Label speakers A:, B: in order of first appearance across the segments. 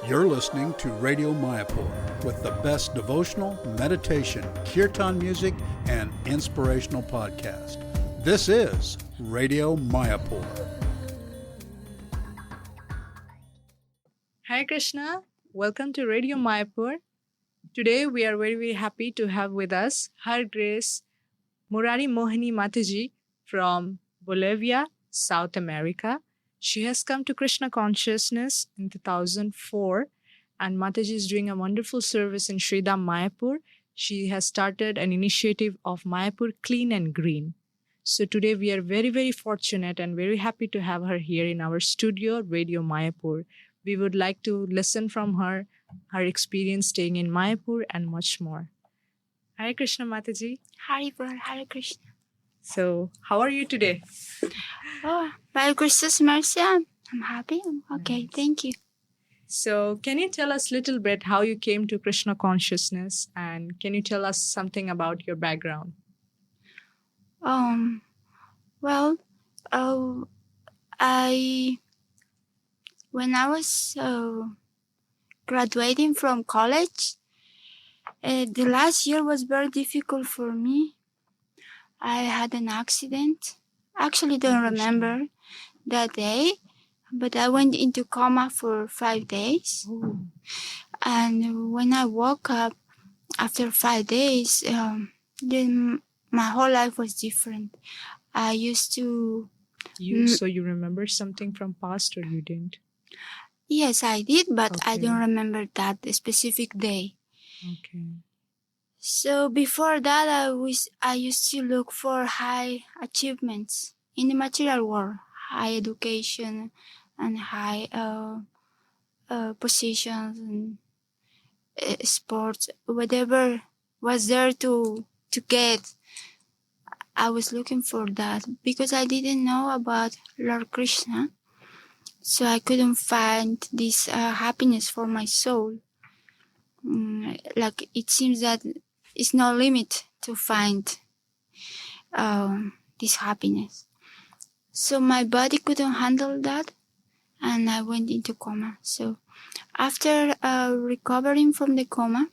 A: You're listening to Radio Mayapur with the best devotional, meditation, kirtan music, and inspirational podcast. This is Radio Mayapur.
B: Hi Krishna, welcome to Radio Mayapur. Today we are very happy to have with us Her Grace Murari Mohini Mataji from Bolivia, South America. She has come to Krishna consciousness in 2004 and Mataji is doing a wonderful service in Sridham, Mayapur. She has started an initiative of Mayapur Clean Green. So today we are very fortunate and very happy to have her here in our studio, Radio Mayapur. We would like to listen from her experience staying in Mayapur and much more. Hare Krishna Mataji.
C: Hare Krishna.
B: So, how are you today?
C: By Christ's mercy, I'm happy. I'm okay.
B: Nice.
C: Thank you.
B: So, can you tell us a little bit how you came to Krishna consciousness and can you tell us something about your background?
C: Well, when I was graduating from college, the last year was very difficult for me. I had an accident. Actually, don't remember that day, but I went into coma for 5 days.
B: Oh.
C: And when I woke up after 5 days, then my whole life was different. I used to...
B: So you remember something from past or you didn't?
C: Yes, I did, but I
B: Okay.
C: don't remember that specific day.
B: Okay.
C: So before that, I used to look for high achievements in the material world, high education and high positions and sports, whatever was there to get. I was looking for that because I didn't know about Lord Krishna, so I couldn't find this happiness for my soul. Like it seems that it's no limit to find this happiness. So my body couldn't handle that and I went into coma. So after recovering from the coma,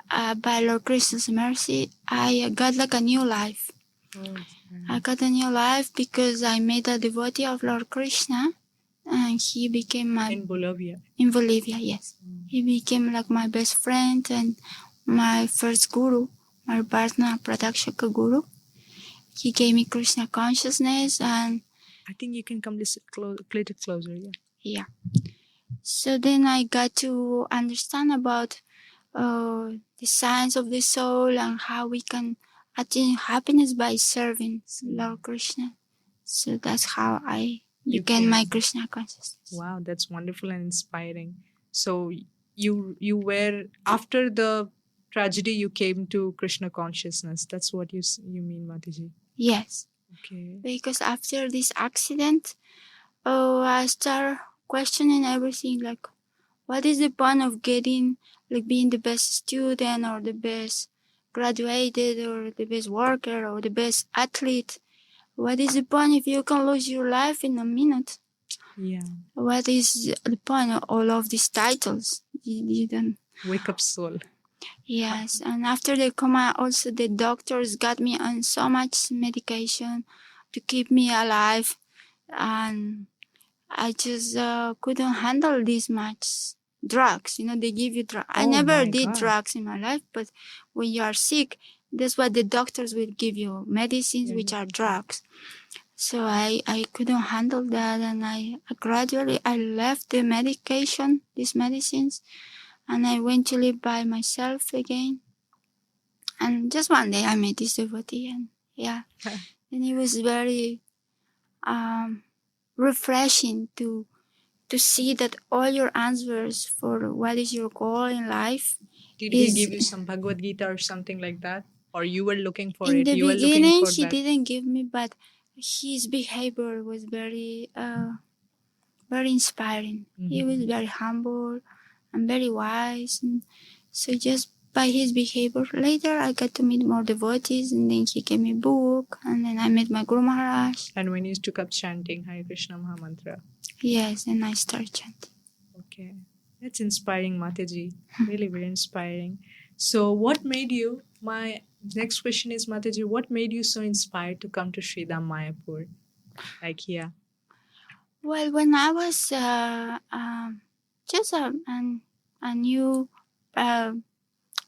C: by Lord Krishna's mercy, I got like a new life.
B: Oh,
C: I got a new life because I made a devotee of Lord Krishna and he became
B: in Bolivia.
C: in Bolivia, yes. He became like my best friend and my first guru, my partner Pradakshaka guru. He gave me Krishna consciousness and
B: I think you can come a little closer, yeah.
C: yeah. So then I got to understand about the science of the soul and how we can attain happiness by serving Lord Krishna. So that's how I began my Krishna consciousness.
B: Wow, that's wonderful and inspiring. So you were, after the tragedy, you came to Krishna consciousness. That's what you mean, Mataji.
C: Yes.
B: Okay.
C: Because after this accident, I started questioning everything. Like, what is the point of getting, like, being the best student or the best graduated or the best worker or the best athlete? What is the point if you can lose your life in a minute?
B: Yeah.
C: What is the point of all of these titles? You don't...
B: Wake up soul.
C: Yes, and after the coma, also the doctors got me on so much medication to keep me alive, and I just couldn't handle this much drugs. You know, they give you drugs. I
B: Oh
C: never
B: my
C: did
B: God.
C: drugs in my life, but when you are sick, that's what the doctors will give you, medicines, which are drugs. So I couldn't handle that, and I gradually left the medication, these medicines, and I went to live by myself again. And just one day I met this devotee, and yeah, and it was very refreshing to see that all your answers for what is your goal in life.
B: Did he give you some Bhagavad Gita or something like that? Or you were looking for
C: In
B: it?
C: the
B: You were
C: beginning,
B: looking for
C: he
B: that?
C: didn't give me, but his behavior was very inspiring. He was very humble and very wise. And so just by his behavior, later I got to meet more devotees, and then he gave me a book, and then I met my Guru Maharaj.
B: And when you took up chanting Hare Krishna Mahamantra?
C: Yes, and I started chanting.
B: Okay. That's inspiring, Mataji. Really very inspiring. So, what made you? My next question is, Mataji, what made you so inspired to come to Sridham Mayapur? Like, yeah.
C: Well, when I was just a new uh,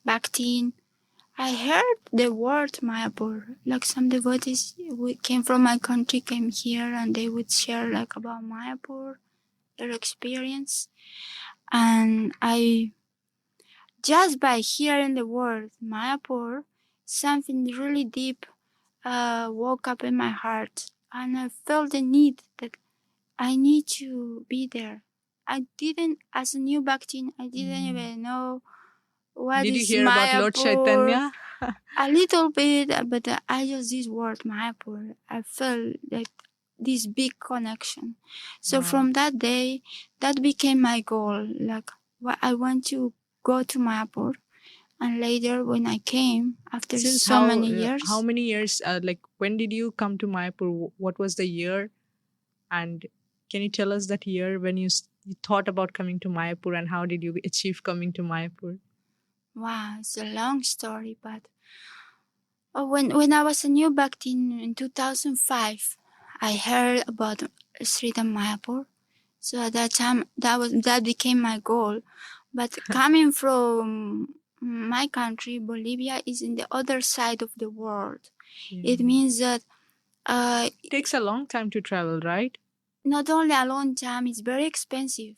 C: back teen, I heard the word Mayapur. Like some devotees came from my country, came here, and they would share like about Mayapur, their experience. And I, just by hearing the word Mayapur, something really deep woke up in my heart, and I felt the need that I need to be there. I didn't, as a new Bhaktin, I didn't even know what
B: Did you
C: is
B: hear about Lord
C: Mayapur.
B: Chaitanya?
C: A little bit, but I just this word Mayapur. I felt like this big connection. So
B: Wow.
C: from that day, that became my goal. Like I want to go to Mayapur. And later, when I came after
B: Since
C: so many years,
B: how many years? Like, when did you come to Mayapur? What was the year? And can you tell us that year when you thought about coming to Mayapur, and how did you achieve coming to Mayapur?
C: wow, it's a long story, but when I was a new back in 2005, I heard about Sridham Mayapur. So at that time, that became my goal. But coming from my country, Bolivia is in the other side of the world.
B: Yeah.
C: It means that
B: It takes a long time to travel, right?
C: not only a long time, it's very expensive.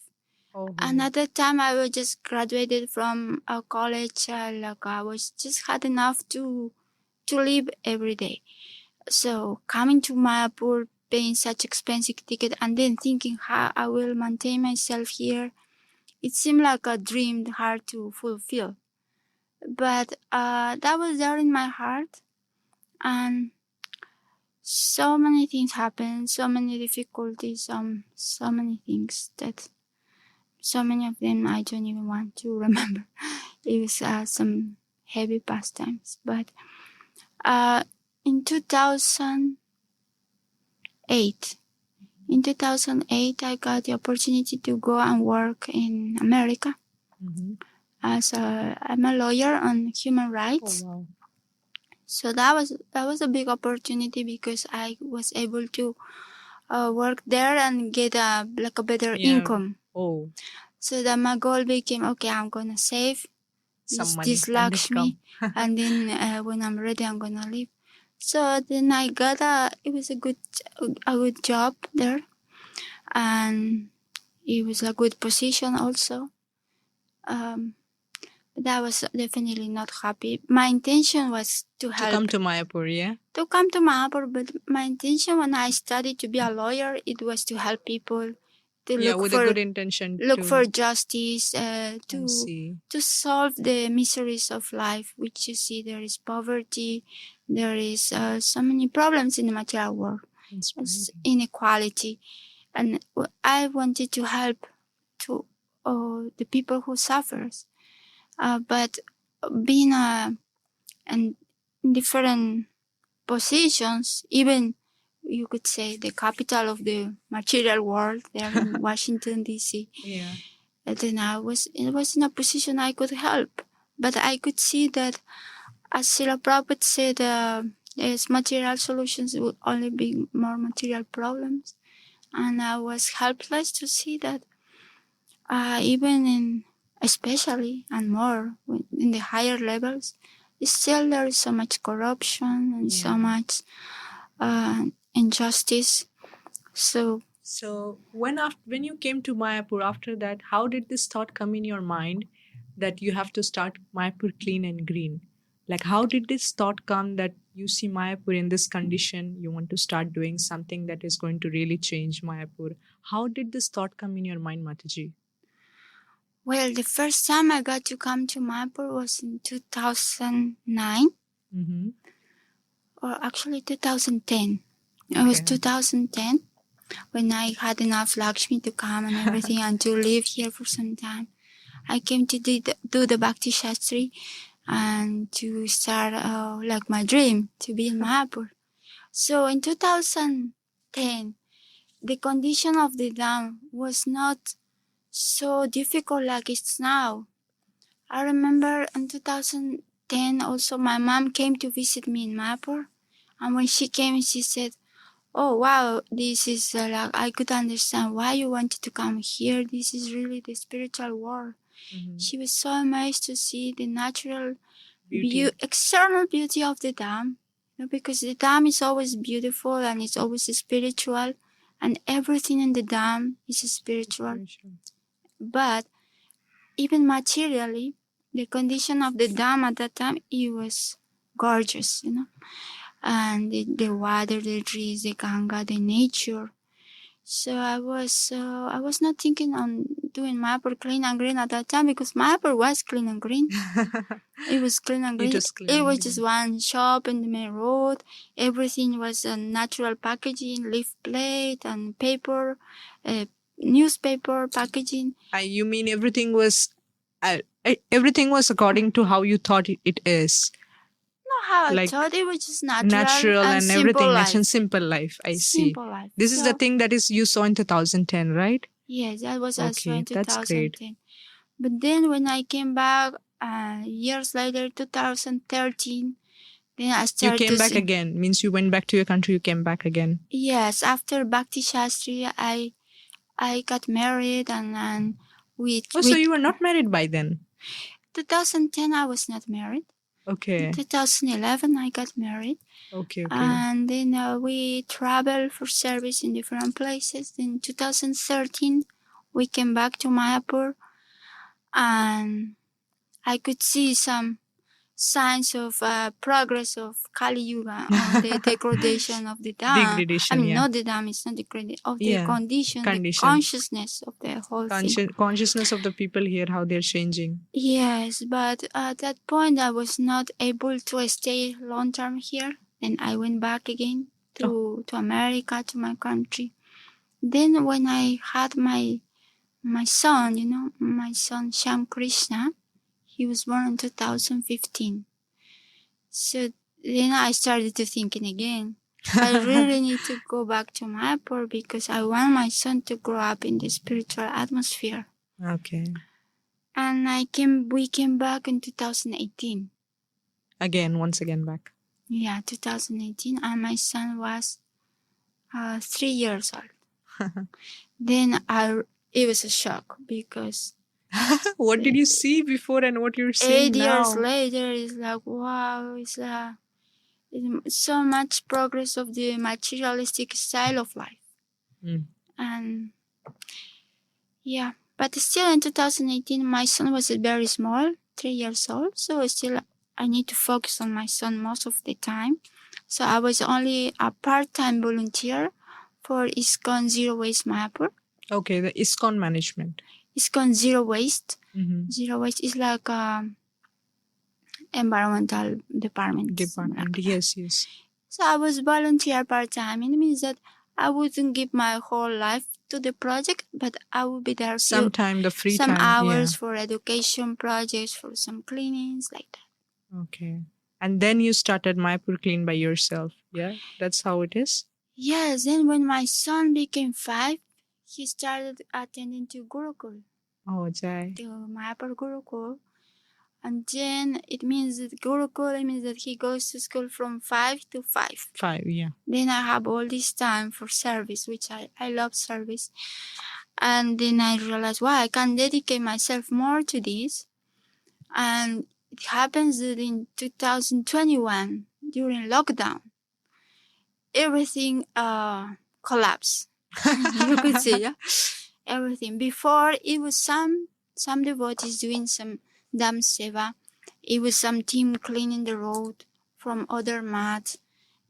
B: Oh.
C: And at that time, I was just graduated from a college. Like I was just had enough to live every day. So coming to Mayapur, paying such expensive ticket, and then thinking how I will maintain myself here, it seemed like a dream hard to fulfill. But that was there in my heart, and so many things happened, so many difficulties, so many things that, so many of them I don't even want to remember. It was some heavy pastimes. But in 2008, I got the opportunity to go and work in America.
B: Mm-hmm.
C: I'm a lawyer on human rights.
B: Oh, wow.
C: So that was a big opportunity because I was able to work there and get a better income.
B: Oh,
C: So that my goal became, okay, I'm gonna save
B: some money
C: this
B: and
C: Lakshmi,
B: income.
C: and then when I'm ready, I'm gonna leave. So then I got it was a good job there, and it was a good position also. But I was definitely not happy. My intention was to help.
B: To come to Mayapur, yeah?
C: To come to Mayapur, but my intention when I studied to be a lawyer, it was to help people, to
B: Yeah,
C: look
B: with
C: for
B: a good intention.
C: justice, to solve the miseries of life, which you see there is poverty, there is so many problems in the material world, inequality, and I wanted to help to the people who suffers, but being in different positions, even you could say the capital of the material world there in Washington D.C.
B: Yeah.
C: And then it was in a position I could help, but I could see that, as Srila Prabhupada said, as material solutions would only be more material problems, and I was helpless to see that even especially and more in the higher levels, still there is so much corruption and so much injustice. So
B: when you came to Mayapur after that, how did this thought come in your mind that you have to start Mayapur Clean and Green? Like, how did this thought come that you see Mayapur in this condition, you want to start doing something that is going to really change Mayapur? How did this thought come in your mind, Mataji?
C: well, the first time I got to come to Mayapur was in 2009,
B: Mm-hmm.
C: or actually 2010. It was 2010 when I had enough Lakshmi to come and everything and to live here for some time. I came to do the Bhakti Shastri and to start like my dream to be in Mayapur. So in 2010, the condition of the dam was not so difficult like it's now. I remember in 2010 also my mom came to visit me in Mayapur, and when she came she said, "Oh wow, this is like I could understand why you wanted to come here. This is really the spiritual world."
B: Mhm.
C: She was so amazed to see the natural
B: Beauty.
C: external beauty of the dam, because the dam is always beautiful and it's always spiritual, and everything in the dam is spiritual. But even materially, the condition of the dam at that time, it was gorgeous, and the water, the trees, the Ganga, the nature. So I was not thinking on doing Mayapur Clean and Green at that time, because Mayapur was clean and green. It was clean and green. It was just one shop in the main road. Everything was natural packaging, leaf plate and paper, newspaper packaging.
B: You mean everything was according to how you thought it is?
C: Not how
B: Like,
C: I thought. It was just natural
B: and
C: simple
B: everything,
C: life.
B: and simple life. I see.
C: Simple life.
B: This is the thing that is you saw in 2010, right?
C: Yes, that was also in
B: That's great.
C: 2010. But then when I came back years later, 2013, then I
B: You
C: started
B: came back again. Means you went back to your country. You came back again.
C: Yes, after Bhakti Shastri, I got married, and we.
B: Oh, so you were not married by then?
C: 2010, I was not married.
B: Okay.
C: In 2011, I got married.
B: Okay.
C: And then we traveled for service in different places. In 2013, we came back to Mayapur, and I could see some signs of progress of Kali Yuga, or the degradation of the dam.
B: Degradation,
C: I mean,
B: yeah.
C: not the dam, it's not degradation, of the condition, the
B: Condition.
C: consciousness of the whole thing.
B: Consciousness of the people here, how they're changing.
C: Yes, but at that point, I was not able to stay long term here. Then I went back again to America, to my country. Then when I had my son, my son Sham Krishna, he was born in 2015. So then I started to thinking again. I really need to go back to Mayapur, because I want my son to grow up in the spiritual atmosphere.
B: Okay.
C: And we came back in 2018.
B: Once again back.
C: Yeah, 2018, and my son was 3 years old. Then it was a shock, because
B: what did you see before and what you're seeing
C: 8
B: now?
C: years later, it's like, wow, it's so much progress of the materialistic style of life. And yeah, but still in 2018, my son was very small, 3 years old. So still I need to focus on my son most of the time. So I was only a part-time volunteer for ISKCON Zero Waste Mayapur.
B: Okay, the ISKCON management.
C: ISKCON Zero Waste.
B: Mm-hmm.
C: Zero Waste is like environmental department.
B: Yes.
C: So I was volunteer part-time. It means that I wouldn't give my whole life to the project, but I would be there
B: some
C: hours for education projects, for some cleanings, like that.
B: Okay. And then you started Mayapur Clean by yourself. Yeah, that's how it is?
C: Yes, then when my son became 5, he started attending to Gurukul.
B: Oh, Jai.
C: To Mayapur Gurukul. And then it means that Gurukul, it means that he goes to school from 5 to 5.
B: 5, yeah.
C: Then I have all this time for service, which I love service. And then I realized, wow, I can dedicate myself more to this. And it happens that in 2021, during lockdown, everything collapsed. You could see, yeah? Everything. Before, it was some devotees doing some dam seva. It was some team cleaning the road from other mats.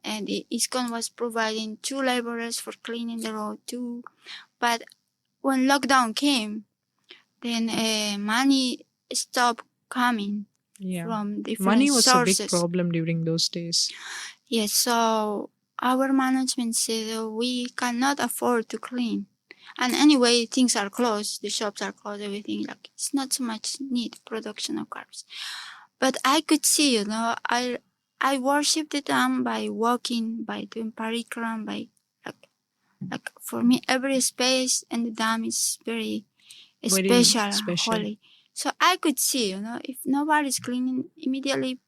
C: And the ISKCON was providing 2 laborers for cleaning the road too. But when lockdown came, then money stopped coming from different
B: money was
C: sources.
B: A big problem during those days.
C: Yes, so our management said we cannot afford to clean. And anyway, things are closed, the shops are closed, everything. Like, it's not so much need production of cars. But I could see, I worship the dam by walking, by doing parikram, by like for me, every space in the dam is very
B: Very
C: special,
B: special.
C: holy. So I could see, if nobody's cleaning, immediately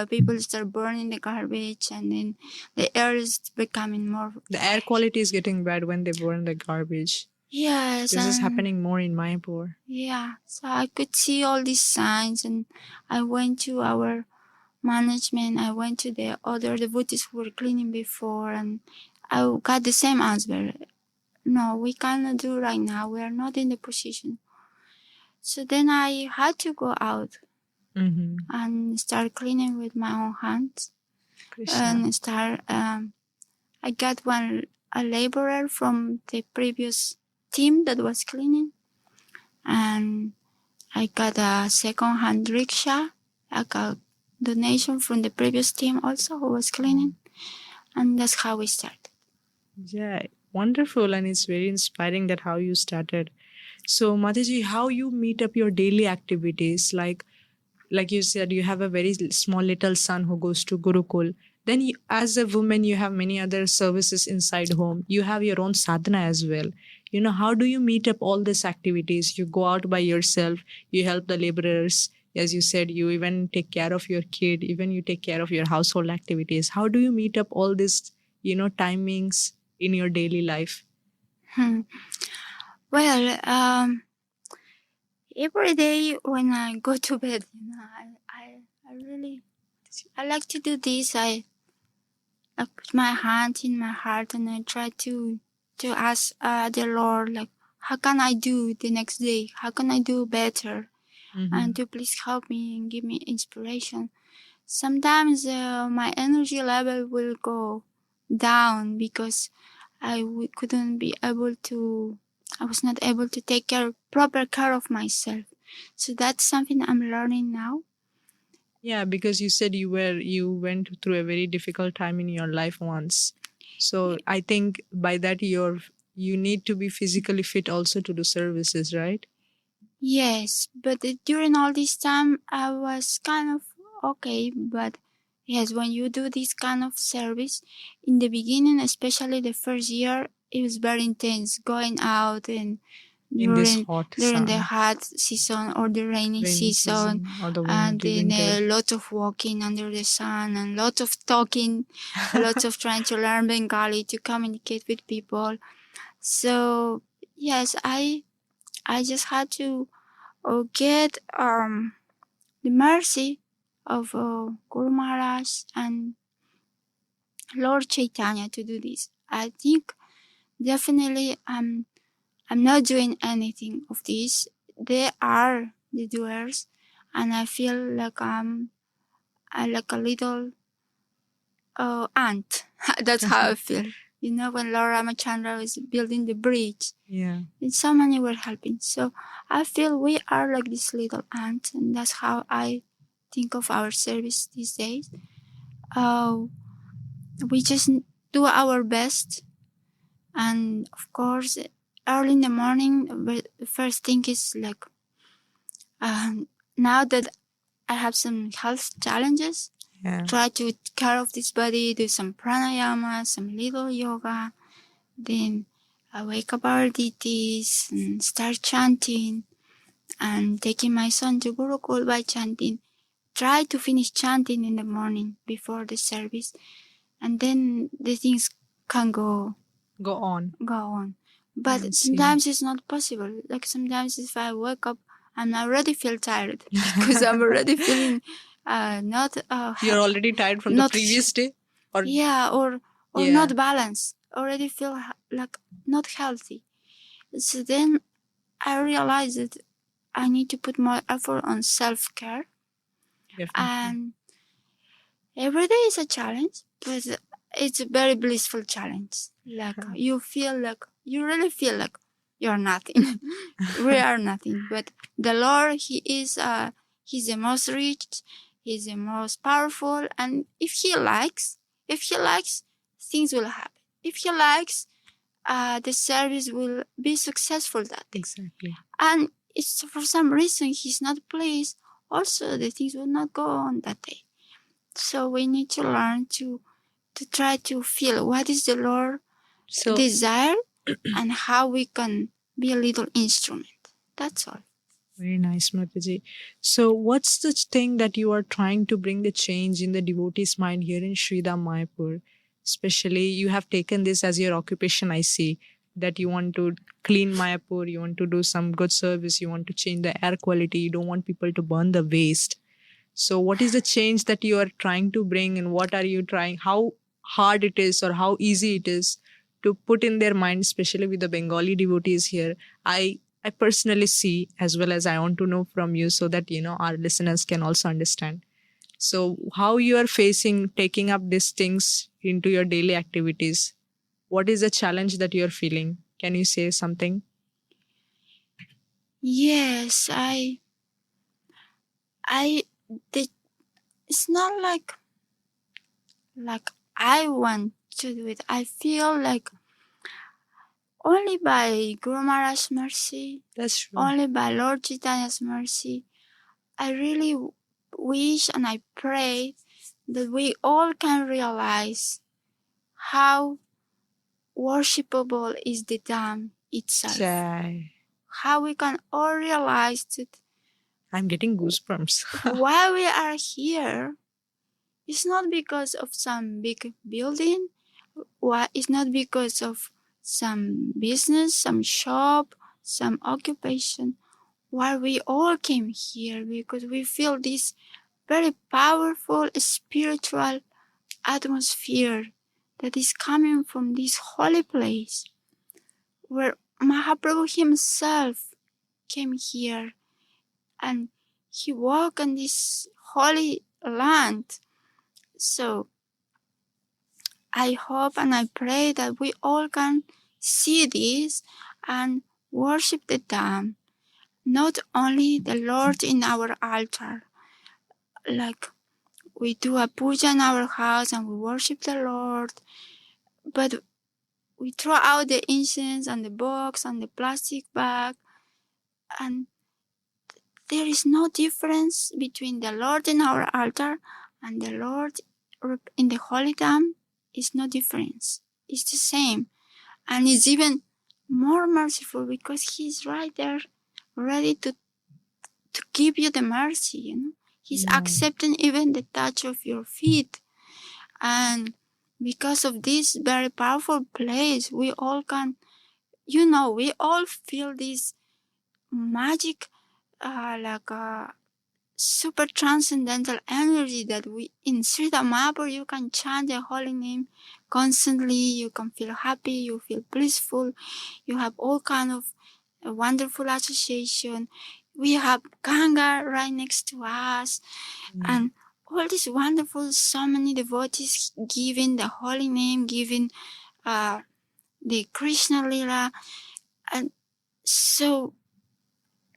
C: people start burning the garbage, and then the air is becoming more.
B: The air quality is getting bad when they burn the garbage.
C: Yes,
B: This is
C: and
B: happening more in Mayapur.
C: yeah. So I could see all these signs, and I went to our management. I went to the other devotees who were cleaning before, and I got the same answer. No, we cannot do right now. We are not in the position. So then I had to go out
B: Mm-hmm.
C: and start cleaning with my own hands.
B: Krishna.
C: And start. I got a laborer from the previous team that was cleaning, and I got a second-hand rickshaw, like a donation from the previous team also who was cleaning, and that's how we started.
B: Yeah, wonderful, and it's very inspiring that how you started. So, Mataji, how you meet up your daily activities? Like you said, you have a very small little son who goes to Gurukul. Then, you, as a woman, you have many other services inside home. You have your own sadhana as well. How do you meet up all these activities? You go out by yourself. You help the laborers. As you said, you even take care of your kid. Even you take care of your household activities. How do you meet up all these, timings in your daily life?
C: Well, every day when I go to bed, I like to do this. I put my hand in my heart and I try to ask the Lord, like, how can I do the next day? How can I do better?
B: Mm-hmm.
C: And to please help me and give me inspiration. Sometimes my energy level will go down because I was not able to take proper care of myself. So that's something I'm learning now.
B: Yeah, because you said you went through a very difficult time in your life once. So I think by that you need to be physically fit also to do services, right?
C: Yes, but during all this time I was kind of okay. But yes, when you do this kind of service, in the beginning, especially the first year, it was very intense going out and
B: In this hot
C: during
B: sun.
C: the hot season or the rainy season,
B: or the
C: and then
B: winter.
C: a lot of walking under the sun and lots of talking, lots of trying to learn Bengali to communicate with people. So yes, I just had to get the mercy of Guru Maharaj and Lord Chaitanya to do this. I think definitely I'm not doing anything of this. They are the doers, and I feel like I'm like a little ant. That's how I feel. When Lord Ramachandra was building the bridge,
B: Yeah,
C: and so many were helping. So I feel we are like this little ant, and that's how I think of our service these days. We just do our best, and of course, early in the morning, the first thing is like, now that I have some health challenges, try to take care of this body, do some pranayama, some little yoga, then I wake up our deities and start chanting, and taking my son to Gurukul by chanting. Try to finish chanting in the morning before the service, and then the things can go on. But sometimes it's not possible. Like sometimes if I wake up, I already feel tired because I'm already feeling not.
B: You're already tired from the previous day, or
C: not balanced. Already feel like not healthy. So then I realized that I need to put more effort on self-care. And every day is a challenge, but it's a very blissful challenge. Like you really feel like you're nothing. We are nothing. But the Lord, He's the most rich, He's the most powerful, and if He likes, things will happen. If He likes, the service will be successful that day.
B: Exactly.
C: And it's for some reason He's not pleased, also the things will not go on that day. So we need to learn to try to feel what is the Lord desire and how we can be a little instrument. That's all.
B: Very nice, Mataji. So, what's the thing that you are trying to bring the change in the devotee's mind here in Sridham Mayapur? Especially, you have taken this as your occupation, I see, that you want to clean Mayapur, you want to do some good service, you want to change the air quality, you don't want people to burn the waste. So, what is the change that you are trying to bring, and what are you trying? How hard it is, or how easy it is to put in their mind, especially with the Bengali devotees here? I personally see, as well as I want to know from you, so that our listeners can also understand. So, how you are facing taking up these things into your daily activities? What is the challenge that you are feeling? Can you say something?
C: Yes, the, it's not like I want to do it. I feel like only by Guru Maharaj's mercy,
B: That's true.
C: only by Lord Chaitanya's mercy, I really wish and I pray that we all can realize how worshipable is the Dham itself.
B: Jai.
C: How we can all realize that
B: I'm getting goosebumps.
C: why we are here is not because of some big building. Why it's not because of some business, some shop, some occupation. Why we all came here, because we feel this very powerful spiritual atmosphere that is coming from this holy place where Mahaprabhu himself came here and he walked on this holy land. So I hope and I pray that we all can see this and worship the Dham, not only the Lord in our altar, like we do a puja in our house and we worship the Lord, but we throw out the incense and the box and the plastic bag, and there is no difference between the Lord in our altar and the Lord in the holy Dham. It's no difference. It's the same. And it's even more merciful because he's right there ready to give you the mercy, He's accepting even the touch of your feet. And because of this very powerful place, we all can, we all feel this magic, like a super transcendental energy that we, in Sri Mayapur, you can chant the holy name constantly, you can feel happy, you feel blissful, you have all kind of a wonderful association. We have Ganga right next to us, and all these wonderful, so many devotees giving the holy name, giving the Krishna Lila, and so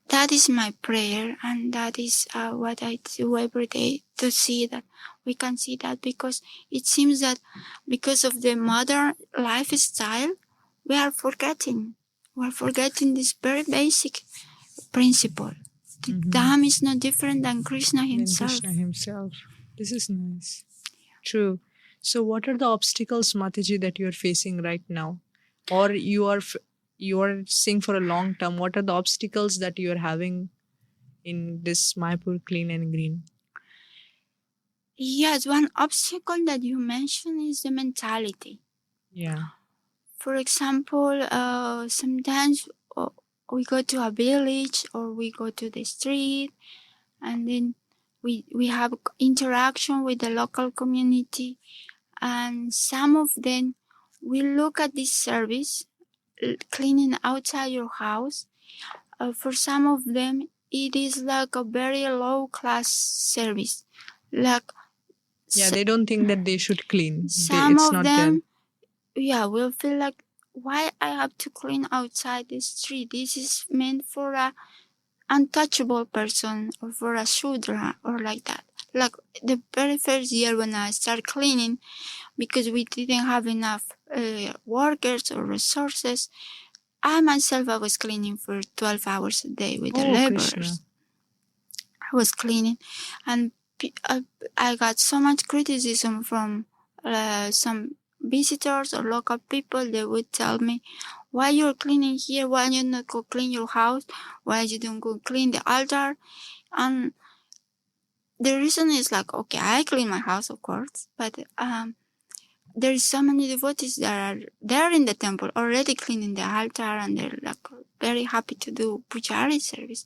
C: that is my prayer, and that is what I do every day, to see that we can see that, because it seems that because of the modern lifestyle, we are forgetting this very basic principle. The Dham is no different than Krishna himself.
B: This is nice. True. So, what are the obstacles, Mataji, that you are facing right now, or you are seeing for a long term? What are the obstacles that you are having in this Mayapur Clean and Green?
C: Yes, one obstacle that you mentioned is the mentality.
B: Yeah.
C: For example, sometimes we go to a village or we go to the street, and then we have interaction with the local community, and some of them will look at this service, cleaning outside your house. For some of them, it is like a very low class service.
B: They don't think that they should clean.
C: Some
B: it's
C: of
B: not
C: them, will feel like, why I have to clean outside the street? This is meant for a untouchable person or for a Shudra or like that. Like the very first year when I started cleaning, because we didn't have enough workers or resources, I myself, I was cleaning for 12 hours a day with the laborers. Krishna. I was cleaning, and I got so much criticism from some visitors or local people. They would tell me, Why you're cleaning here? Why you not go clean your house? Why you don't go clean the altar? And the reason is like, okay, I clean my house, of course, but there is so many devotees that are there in the temple already cleaning the altar, and they're like very happy to do pujari service.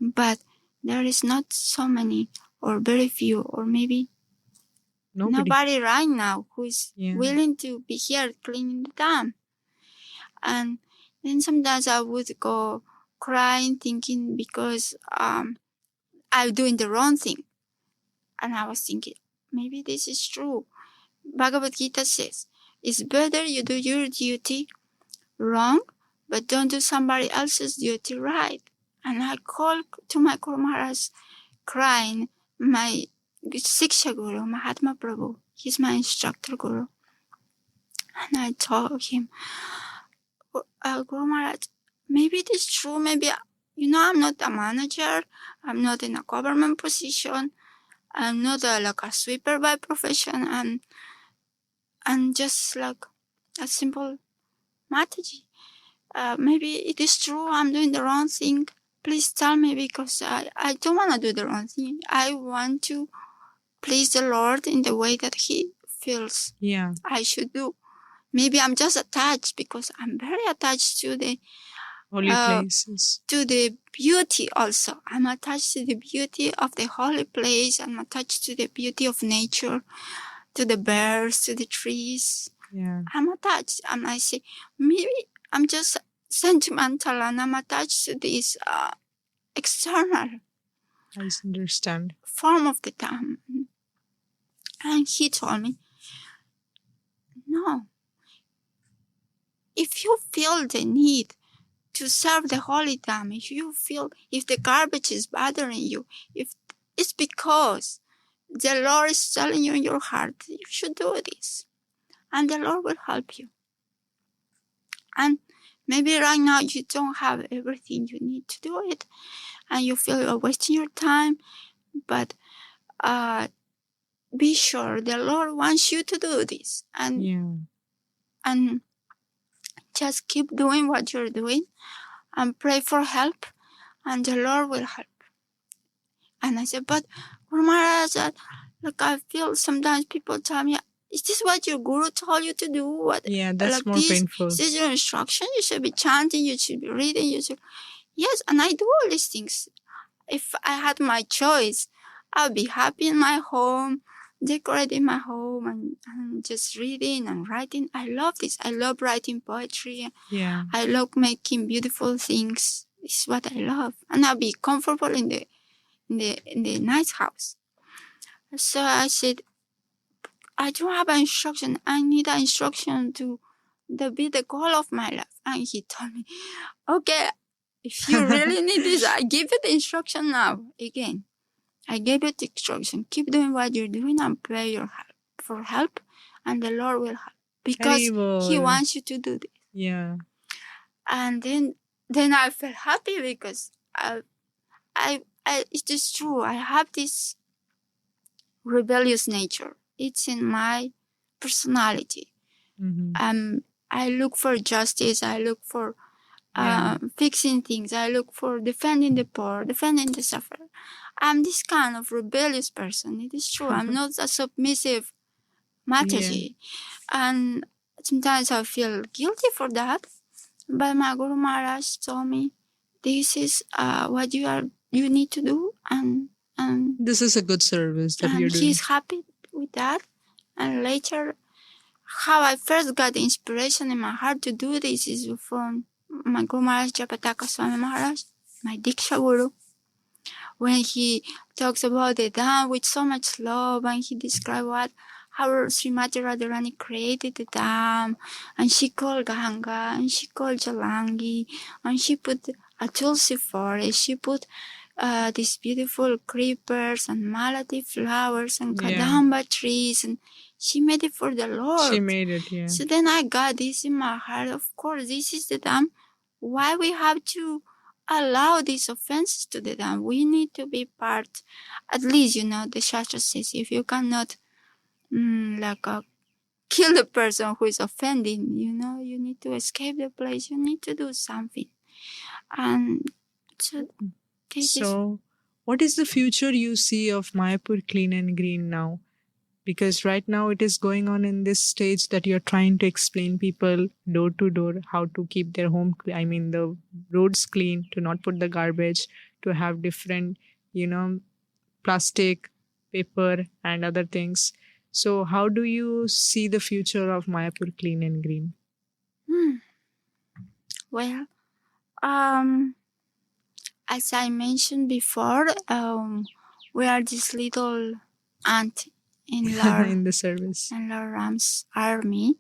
C: But there is not so many, or very few, or maybe nobody right now who is willing to be here cleaning the dam. And then sometimes I would go crying, thinking because I'm doing the wrong thing. And I was thinking, maybe this is true. Bhagavad Gita says, it's better you do your duty wrong, but don't do somebody else's duty right. And I called to my Guru Maharaj crying, my Siksha Guru, Mahatma Prabhu. He's my instructor guru. And I told him, Guru Maharaj, maybe it is true. Maybe, I'm not a manager. I'm not in a government position. I'm not like a sweeper by profession. I'm just like a simple Mataji. Maybe it is true I'm doing the wrong thing. Please tell me, because I don't want to do the wrong thing. I want to please the Lord in the way that He feels I should do. Maybe I'm just attached, because I'm very attached to the
B: holy places,
C: to the beauty also. I'm attached to the beauty of the holy place. I'm attached to the beauty of nature, to the birds, to the trees. I'm attached, and I say, maybe I'm just sentimental, and I'm attached to this external
B: I understand
C: form of the dam. And he told me, no, if you feel the need to serve the holy dam, if the garbage is bothering you, if it's because the Lord is telling you in your heart, you should do this, and the Lord will help you. And maybe right now you don't have everything you need to do it, and you feel you're wasting your time, but be sure the Lord wants you to do this, and just keep doing what you're doing, and pray for help, and the Lord will help. And I said, but Guru Maharaj, like I feel sometimes people tell me, is this what your guru told you to do? What?
B: That's like more painful.
C: Is this your instruction? You should be chanting, you should be reading, Yes, and I do all these things. If I had my choice, I'd be happy in my home, decorating my home, and just reading and writing. I love this. I love writing poetry. I love making beautiful things. It's what I love. And I'll be comfortable in the nice house. So I said, I don't have an instruction. I need an instruction to be the goal of my life. And he told me, okay, if you really need this, I give you the instruction now. Again, I gave you the instruction. Keep doing what you're doing and pray for help, and the Lord will help, because He wants you to do this. And then I felt happy, because it is true. I have this rebellious nature. It's in my personality. I look for justice. I look for fixing things. I look for defending the poor, defending the sufferer. I'm this kind of rebellious person. It is true. I'm not a submissive Mataji. And sometimes I feel guilty for that. But my Guru Maharaj told me, this is what you need to do. And
B: this is a good service that you're doing.
C: He's happy with that. And later, how I first got the inspiration in my heart to do this is from my Guru Maharaj Japataka Swami Maharaj, my Diksha Guru. When he talks about the dam with so much love, and he described how Srimati Radharani created the dam, and she called Ganga, and she called Jalangi, and she put a Tulsi forest, she put these beautiful creepers and malati flowers and kadamba trees, and she made it for the Lord.
B: She made it,
C: So then I got this in my heart. Of course, this is the dam. Why we have to allow these offenses to the dam? We need to be part. At least, the Shastra says, if you cannot kill the person who is offending. You need to escape the place. You need to do something. And so this is.
B: So, what is the future you see of Mayapur Clean and Green now? Because right now it is going on in this stage that you're trying to explain people door to door how to keep their the roads clean, to not put the garbage, to have different, plastic, paper, and other things. So, how do you see the future of Mayapur Clean and Green?
C: Well, as I mentioned before, we are this little ant in
B: In the service.
C: Ram's army,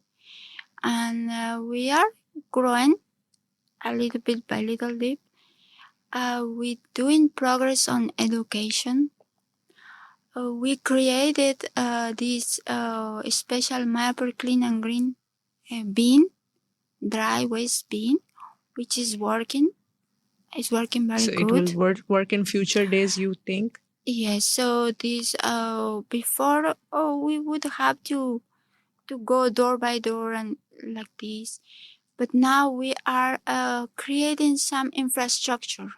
C: and we are growing a little bit by little bit. We're doing progress on education. We created this special Mayapur Clean and Green bin, dry waste bin, which is working. It's working very good.
B: So it will work in future days, you think?
C: Yes. So this before we would have to go door by door and like this, but now we are creating some infrastructure.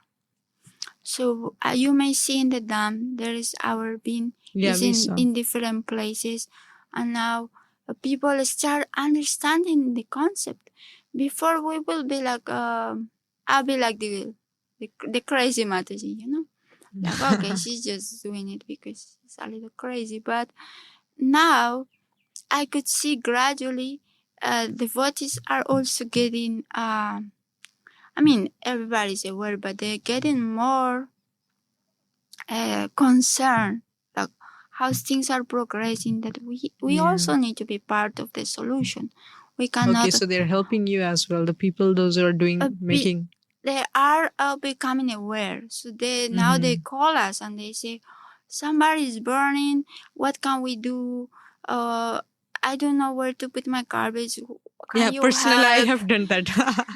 C: So you may see in the dam there is our bin in different places, and now people start understanding the concept. Before we will be like I'll be like the crazy Mataji, like okay, she's just doing it because she's a little crazy. But now I could see gradually the devotees are also getting everybody's aware, but they're getting more concerned, like how things are progressing, that we also need to be part of the solution. We cannot.
B: Okay, so they're helping you as well. The people, those who are doing, making.
C: They are becoming aware. So now they call us and they say, somebody is burning. What can we do? I don't know where to put my garbage. Can you
B: personally,
C: help?
B: I have done that.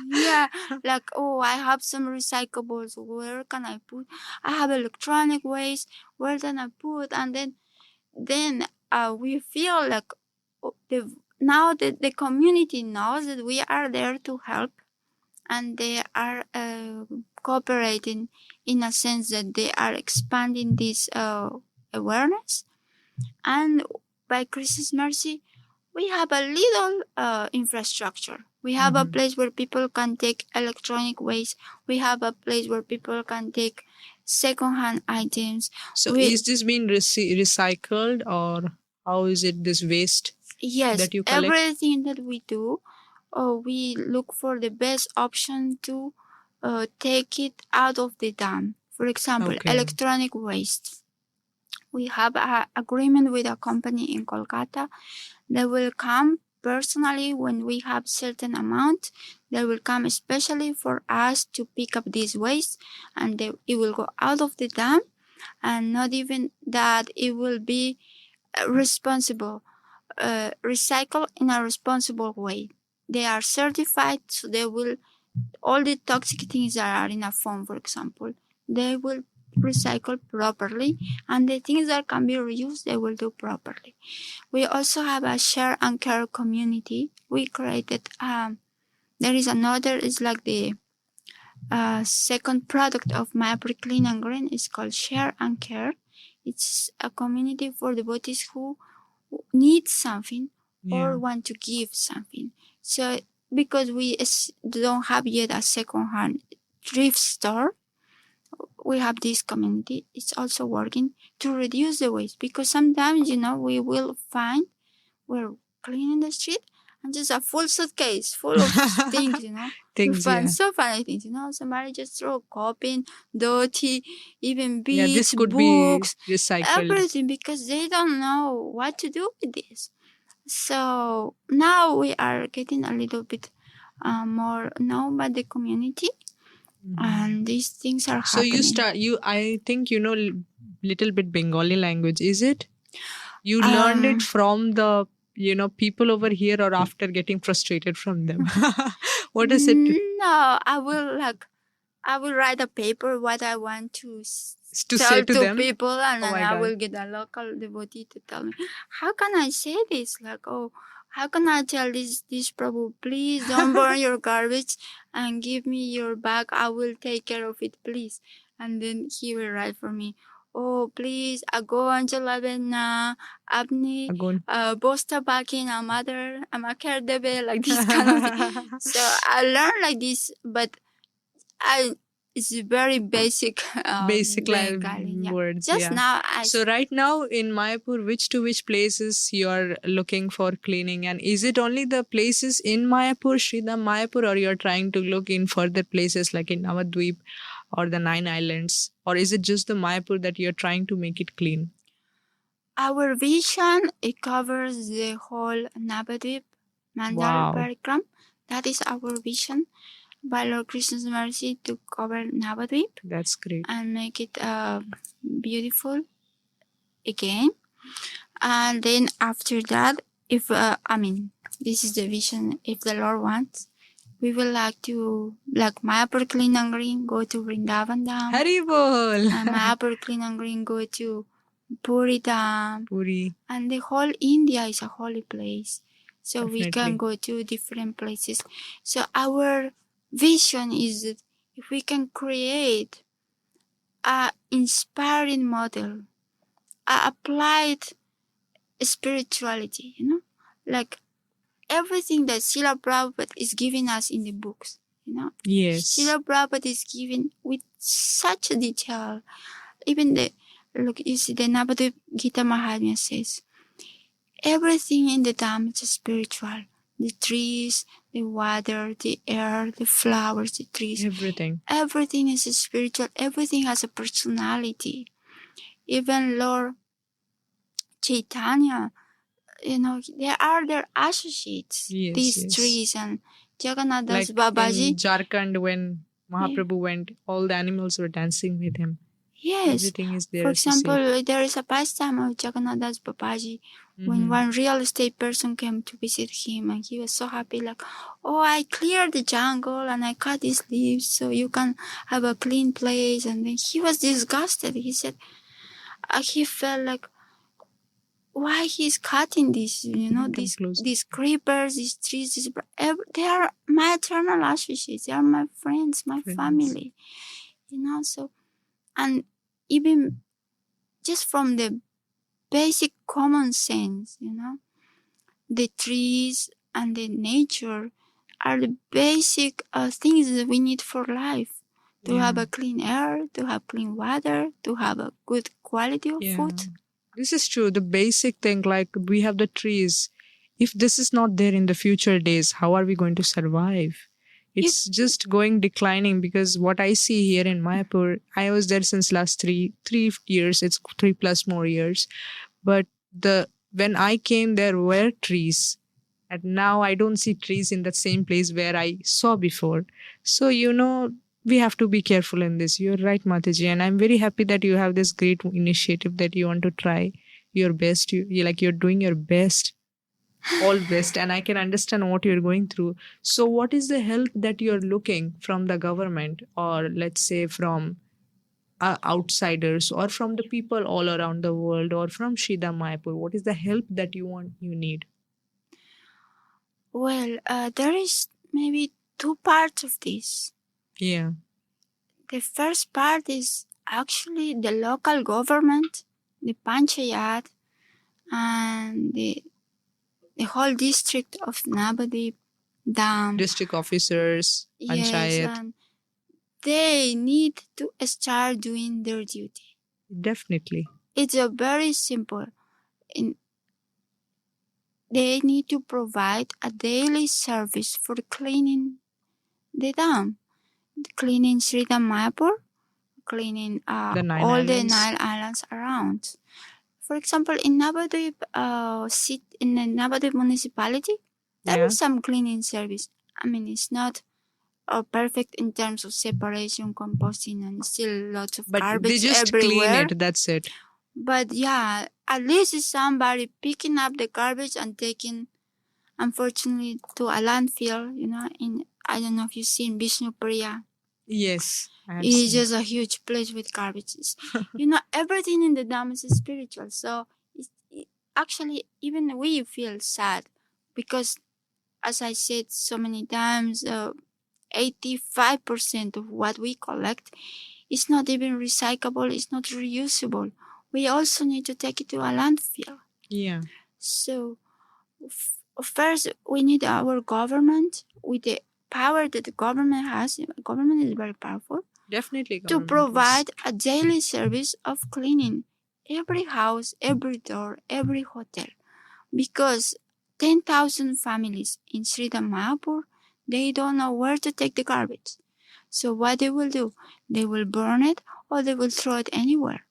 C: Yeah, like, I have some recyclables. Where can I put? I have electronic waste. Where can I put? And then we feel like now the community knows that we are there to help, and they are cooperating in a sense that they are expanding this awareness. And by Christ's mercy, we have a little infrastructure. We have a place where people can take electronic waste. We have a place where people can take second-hand items.
B: So is this being recycled, or how is it, this waste?
C: Yes,
B: that you collect?
C: Everything that we do, we look for the best option to take it out of the dam. For example, electronic waste. We have an agreement with a company in Kolkata. They will come personally when we have certain amount. They will come especially for us to pick up this waste, and it will go out of the dam, and not even that, it will be responsible, recycle in a responsible way. They are certified, so they will, all the toxic things that are in a foam, for example, they will recycle properly, and the things that can be reused, they will do properly. We also have a share and care community. We created, there is another, it's like the second product of Mayapur Clean and Green, is called Share and Care. It's a community for devotees who need something or want to give something. So because we don't have yet a second-hand thrift store, we have this community. It's also working to reduce the waste, because sometimes, we will find we're cleaning the street and just a full suitcase full of things,
B: Things,
C: we find so funny things, somebody just throw copy, dirty, even beads,
B: this could
C: books,
B: be recycled.
C: everything, because they don't know what to do with this. So now we are getting a little bit more known by the community, and these things are happening.
B: So I think little bit Bengali language, is it? You learned it from the people over here, or after getting frustrated from them? What is it?
C: No, I will write a paper what I want to
B: To
C: tell
B: say to them?
C: people, and
B: Oh
C: then
B: my
C: I
B: God.
C: will get a local devotee to tell me, how can I say this? Like, how can I tell this Prabhu, please don't burn your garbage and give me your bag. I will take care of it, please. And then he will write for me, oh, please, ago Angela na abni
B: Agon.
C: bosta bakin a mother, I'm a caregiver, like this kind of thing. So I learned like this, but it's very basic
B: Basic
C: Bengali, yeah.
B: words.
C: Just
B: Yeah.
C: now
B: So right now in Mayapur, which places you are looking for cleaning, and is it only the places in Mayapur, Sridham Mayapur, or you're trying to look in further places like in Navadvip or the Nine Islands, or is it just the Mayapur that you're trying to make it clean?
C: our vision, it covers the whole Navadvip Mandal
B: Wow.
C: Parikram. That is our vision by Lord Krishna's mercy to cover Navadvip
B: That's great.
C: and make it beautiful again. And then after that, if this is the vision. If the Lord wants, we will like to, like Mayapur Clean and Green, go to Vrindavan Dham.
B: Haribol.
C: And Mayapur Clean and Green, go to Puri Dham.
B: Puri.
C: And the whole India is a holy place. So we
B: Definitely.
C: can go to different places. So our vision is that if we can create a inspiring model, a applied spirituality, like everything that Srila Prabhupada is giving us in the books,
B: Yes.
C: Srila Prabhupada is given with such a detail. Even you see the Navadvip Gita Mahatmya says, everything in the Dham is spiritual. The trees, the water, the air, the flowers, the trees. Everything is spiritual. Everything has a personality. Even Lord Chaitanya, they are their associates.
B: Yes,
C: these trees and Jagannath Das
B: like
C: Babaji.
B: in Jharkhand, when Mahaprabhu went, all the animals were dancing with him.
C: Yes.
B: Everything is there.
C: For example, there is a pastime of Jagannath Das Babaji when one real estate person came to visit him, and he was so happy, like, oh, I cleared the jungle and I cut these leaves so you can have a clean place. And then he was disgusted. He said, he felt like, why he's cutting these, these creepers, these trees, they are my eternal associates. They are my friends, my family, so, and even just from the basic common sense, the trees and the nature are the basic things that we need for life. To have a clean air, to have clean water, to have a good quality of food.
B: This is true. The basic thing, like we have the trees. If this is not there in the future days, how are we going to survive? It's just going declining, because what I see here in Mayapur, I was there since last three years. It's 3+ more years. But when I came, there were trees. And now I don't see trees in the same place where I saw before. So, we have to be careful in this. You're right, Mataji. And I'm very happy that you have this great initiative that you want to try your best. You're doing your best, all best. And I can understand what you're going through. So what is the help that you're looking from the government, or let's say from outsiders, or from the people all around the world, or from Sridham Mayapur? What is the help that you need?
C: Well, there is maybe 2 parts of this.
B: Yeah.
C: The first part is actually the local government, the Panchayat, and the whole district of Navadvip Dham.
B: District officers, Panchayat.
C: Yes, and they need to start doing their duty.
B: Definitely.
C: It's a very simple. They need to provide a daily service for cleaning the dam. Cleaning Sridham Mayapur, cleaning all the 9 islands around. For example, in Navadvip, in the Navadvip municipality, there is some cleaning service. I mean, it's not perfect in terms of separation, composting, and still lots of garbage everywhere. But they just clean
B: it, that's it.
C: But yeah, at least it's somebody picking up the garbage and taking, unfortunately, to a landfill, I don't know if you've seen Vishnupriya.
B: Yes.
C: It's just a huge place with garbages. Everything in the dam is spiritual. So actually, even we feel sad because, as I said so many times, 85% of what we collect is not even recyclable, it's not reusable. We also need to take it to a landfill.
B: Yeah.
C: So first, we need our government, with the power that the government has. Government is very powerful.
B: Definitely.
C: To provide a daily service of cleaning every house, every door, every hotel. Because 10,000 families in Sri Mayapur, they don't know where to take the garbage. So what they will do, they will burn it or they will throw it anywhere.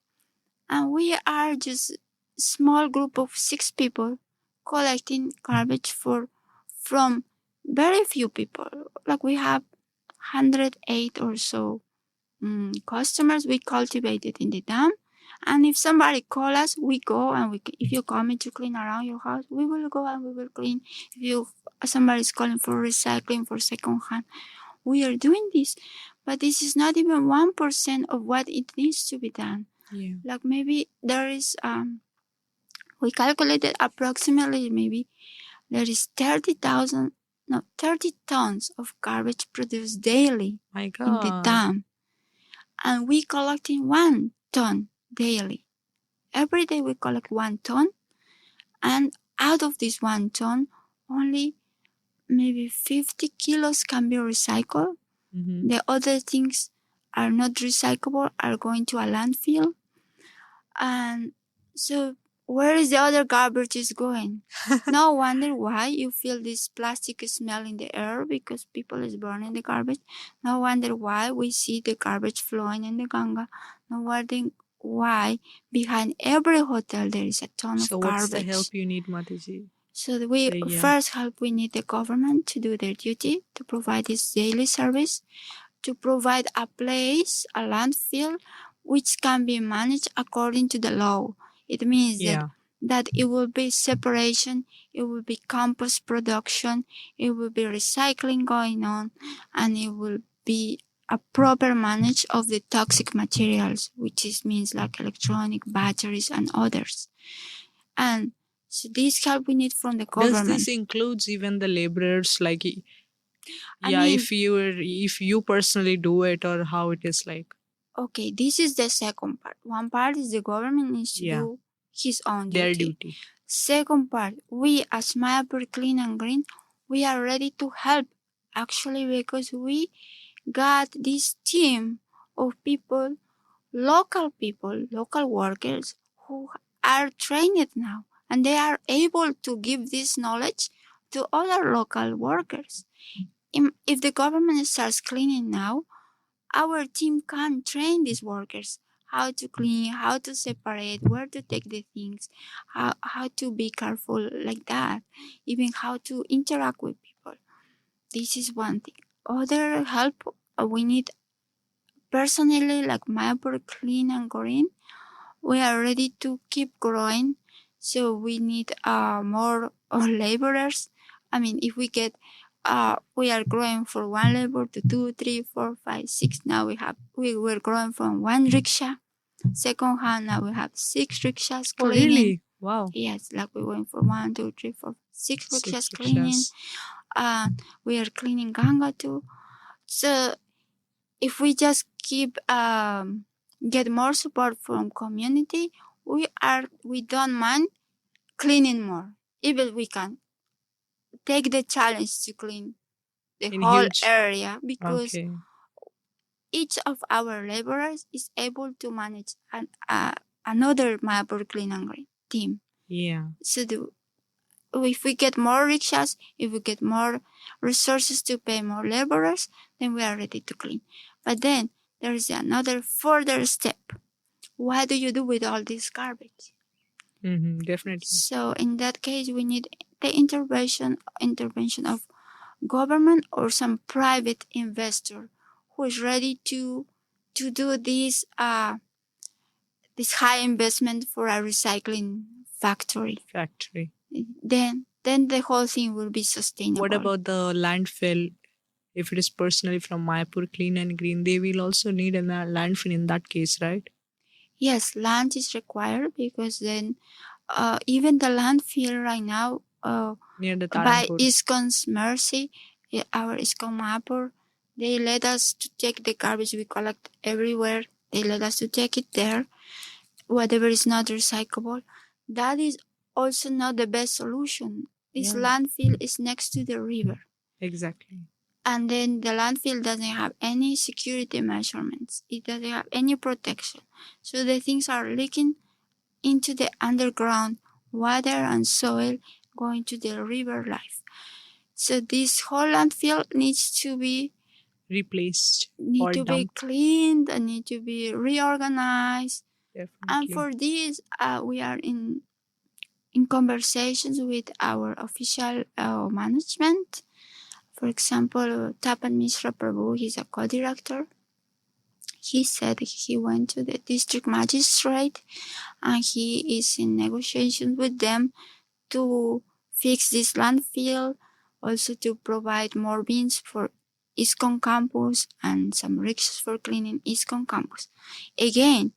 C: And we are just a small group of 6 people collecting garbage from very few people. Like we have 108 or so customers we cultivated in the dam. And if somebody call us, we go and if you're coming to clean around your house, we will go and we will clean. If somebody's calling for recycling, for second hand, we are doing this. But this is not even 1% of what it needs to be done.
B: Yeah.
C: Like maybe there is, we calculated approximately maybe there is 30 tons of garbage produced daily
B: My God.
C: in the dam. And we collecting 1 ton daily. Every day we collect 1 ton, and out of this 1 ton, only maybe 50 kilos can be recycled.
B: Mm-hmm.
C: The other things are not recyclable, are going to a landfill. And so where is the other garbage is going? No wonder why you feel this plastic smell in the air, because people is burning the garbage. No wonder why we see the garbage flowing in the Ganga. No wonder why behind every hotel there is a ton
B: So
C: of
B: what's
C: garbage.
B: the help you need, Mataji?
C: So
B: Yeah.
C: first help, we need the government to do their duty, to provide this daily service, to provide a place, a landfill, which can be managed according to the law. It means that it will be separation, it will be compost production, it will be recycling going on, and it will be a proper manage of the toxic materials, which means like electronic batteries and others. And so this help we need from the government.
B: Does this includes even the laborers? Like,
C: I mean,
B: if you personally do it, or how it is like?
C: Okay, this is the second part. One part is the government needs to do his own duty.
B: Their duty.
C: Second part, we as Mayapur Clean and Green, we are ready to help, actually, because we got this team of people, local workers who are trained now, and they are able to give this knowledge to other local workers. If the government starts cleaning now, our team can train these workers how to clean, how to separate, where to take the things, how to be careful like that, even how to interact with people. This is one thing. Other help we need, personally, like Mayapur Clean and Green, we are ready to keep growing, so we need more laborers. I mean, if we get we are growing from 1 labor to 2, 3, 4, 5, 6. Now we were growing from 1 rickshaw. Second hand, now we have 6 rickshaws cleaning.
B: Oh, really? Wow.
C: Yes, like we went from 1, 2, 3, 4, 6 rickshaws cleaning. We are cleaning Ganga too. So if we just keep get more support from community, we don't mind cleaning more. Even we can take the challenge to clean the whole area, because each of our laborers is able to manage another Mayapur Clean and Green team.
B: Yeah.
C: So if we get more rickshaws, if we get more resources to pay more laborers, then we are ready to clean. But then there is another further step. What do you do with all this garbage?
B: Mm-hmm, definitely.
C: So in that case, we need the intervention of government or some private investor who is ready to do this high investment for a recycling factory. Then the whole thing will be sustainable.
B: What about the landfill? If it is personally from Mayapur Clean and Green, they will also need a landfill in that case, right?
C: Yes, land is required, because then even the landfill right now,
B: near the
C: by
B: Tarampur.
C: ISKCON's mercy, our ISKCON Mayapur, they let us to take the garbage we collect everywhere. They let us to take it there, whatever is not recyclable. That is also not the best solution. This landfill is next to the river.
B: Exactly.
C: And then the landfill doesn't have any security measurements. It doesn't have any protection. So the things are leaking into the underground water and soil going to the river life. So this whole landfill needs to be
B: replaced,
C: need to be cleaned and need to be reorganized.
B: Definitely.
C: And for this, we are in conversations with our official management. For example, Tapan Mishra Prabhu, he's a co-director. He said he went to the district magistrate and he is in negotiations with them to fix this landfill, also to provide more bins for ISKCON campus and some rickshaws for cleaning ISKCON campus. Again,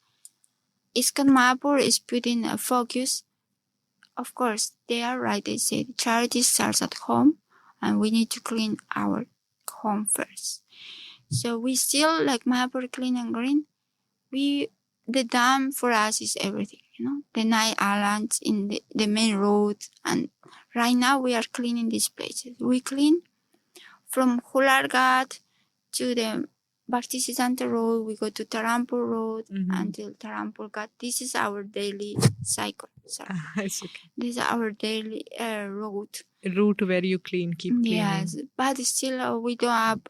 C: ISKCON Mayapur is putting a focus. Of course, they are right. They say charity starts at home and we need to clean our home first. So we still, like Mayapur Clean and Green, the dam for us is everything, the 9 islands in the main road. And right now we are cleaning these places. We clean from Hulargat to the Bhakti-Siddhanta Road. We go to Tarampur Road until Tarampur Ghat. This is our daily cycle.
B: It's okay.
C: This is our daily route
B: where you keep cleaning.
C: Yes, but still we don't have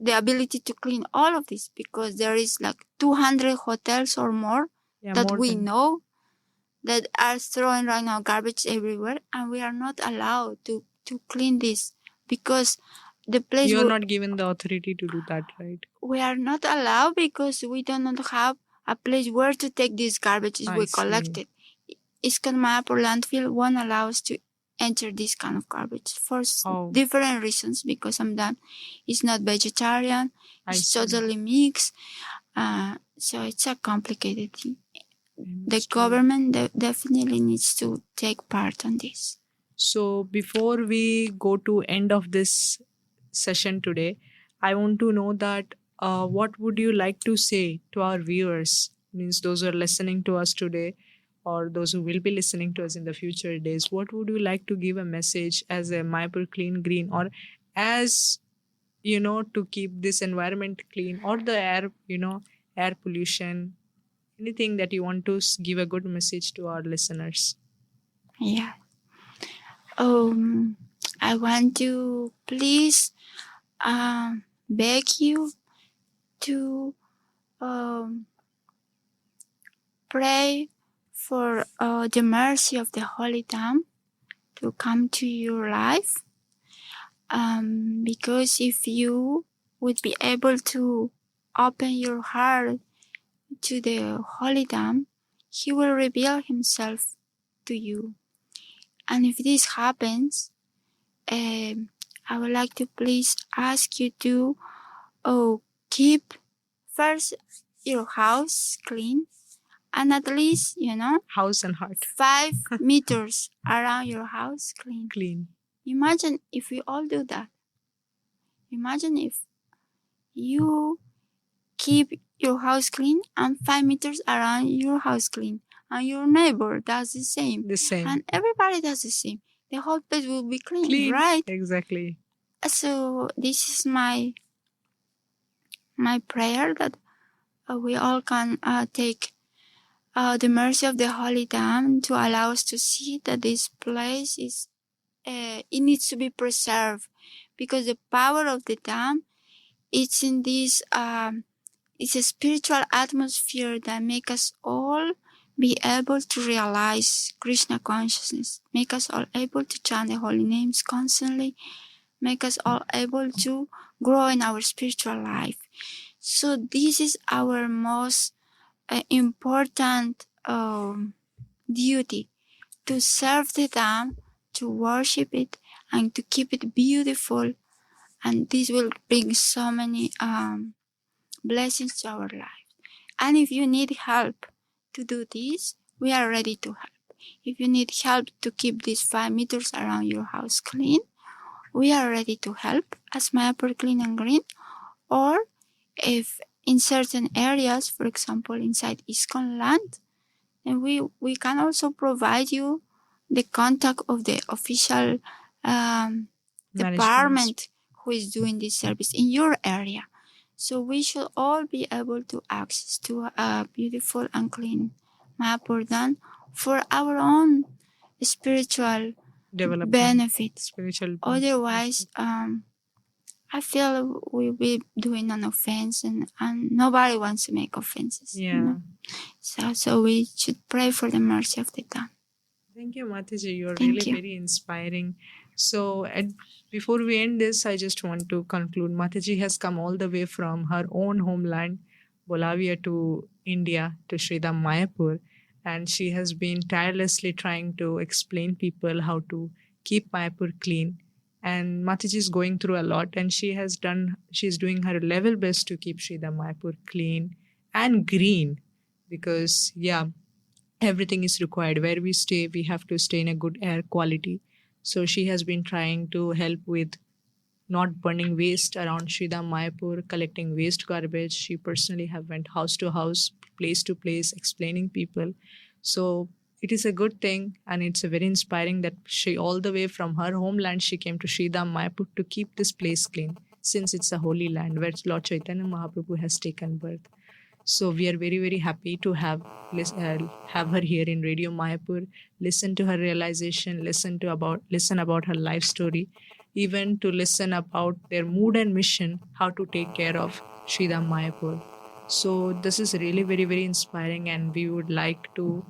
C: the ability to clean all of this because there is like 200 hotels or more that we know that are throwing right now garbage everywhere, and we are not allowed to clean this because the place
B: you're not given the authority to do that, right?
C: We are not allowed because we do not have a place where to take this garbage we collected. ISKCON Mayapur landfill won't allow us to enter this kind of garbage for different reasons, because sometimes it's not vegetarian, it's totally mixed. So it's a complicated thing. The government definitely needs to take part on this.
B: So before we go to end of this session today, I want to know that what would you like to say to our viewers, means those who are listening to us today or those who will be listening to us in the future days? What would you like to give a message as a Mayapur Clean Green, or as to keep this environment clean, or the air air pollution, anything that you want to give a good message to our listeners?
C: Yeah. I want to please beg you to pray for the mercy of the Holy Dam to come to your life. Because if you would be able to open your heart to the Holy Dam, He will reveal Himself to you. And if this happens, I would like to please ask you to keep first your house clean, and at least,
B: house and heart
C: 5 meters around your house clean. Imagine if we all do that. Imagine if you keep your house clean and 5 meters around your house clean, and your neighbor does the same. And everybody does the same. The whole place will be clean, right?
B: Exactly.
C: So this is my prayer, that we all can take the mercy of the Holy Dam to allow us to see that this place is it needs to be preserved, because the power of the dam, it's in this it's a spiritual atmosphere that make us all be able to realize Krishna consciousness, make us all able to chant the holy names constantly, make us all able to grow in our spiritual life. So this is our most important duty, to serve the dam, to worship it, and to keep it beautiful. And this will bring so many blessings to our life. And if you need help to do this, we are ready to help. if you need help to keep these 5 meters around your house clean, we are ready to help as Mayapur Clean and Green. Or if in certain areas, for example, inside ISKCON land, then we can also provide you the contact of the official department who is doing this service in your area. So we should all be able to access to a beautiful and clean Mayapur dam for our own spiritual
B: Development.
C: benefit.
B: Spiritual.
C: Otherwise, I feel we'll be doing an offense, and nobody wants to make offenses.
B: Yeah.
C: You know? So we should pray for the mercy of the dam.
B: Thank you, Mataji. You're
C: Thank
B: really
C: you.
B: very inspiring. So, before we end this, I just want to conclude. Mataji has come all the way from her own homeland, Bolivia, to India, to Sridham Mayapur, and she has been tirelessly trying to explain people how to keep Mayapur clean. And Mataji is going through a lot, and she's doing her level best to keep Sridham Mayapur clean and green, because everything is required. Where we stay, we have to stay in a good air quality. So she has been trying to help with not burning waste around Sridham Mayapur, collecting waste garbage. She personally have went house to house, place to place, explaining people. So it is a good thing, and it's a very inspiring that she, all the way from her homeland, she came to Sridham Mayapur to keep this place clean, since it's a holy land where Lord Chaitanya Mahaprabhu has taken birth. So we are very, very happy to have her here in Radio Mayapur. Listen to her realization, listen about her life story, even to listen about their mood and mission, how to take care of Sridham Mayapur. So this is really very, very inspiring, and we would like to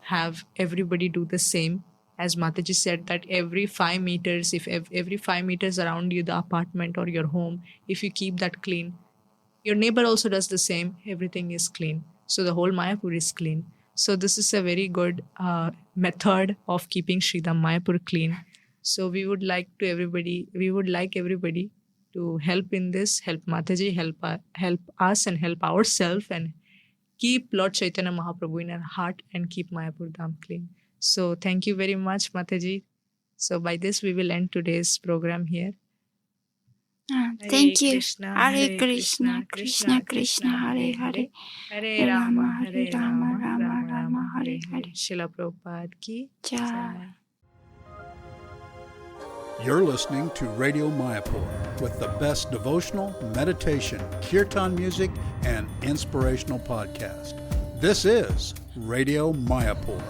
B: have everybody do the same. As Mataji said, that every 5 meters, if every 5 meters around you, the apartment or your home, if you keep that clean, your neighbor also does the same, everything is clean. So the whole Mayapur is clean. So this is a very good method of keeping Sridham Mayapur clean. So we would like everybody to help in this, help Mataji, help us and help ourselves, and keep Lord Chaitanya Mahaprabhu in our heart and keep Mayapur Dham clean. So thank you very much, Mataji. So by this, we will end today's program here.
C: Thank you.
B: Krishna,
C: Hare Krishna, Krishna Krishna, Hare Hare,
B: Hare Rama, Hare Rama,
C: Rama Rama, Hare Hare.
B: Srila Prabhupada ki
C: Jai.
B: jai.
A: You're listening to Radio Mayapur with the best devotional, meditation, kirtan music, and inspirational podcast. This is Radio Mayapur.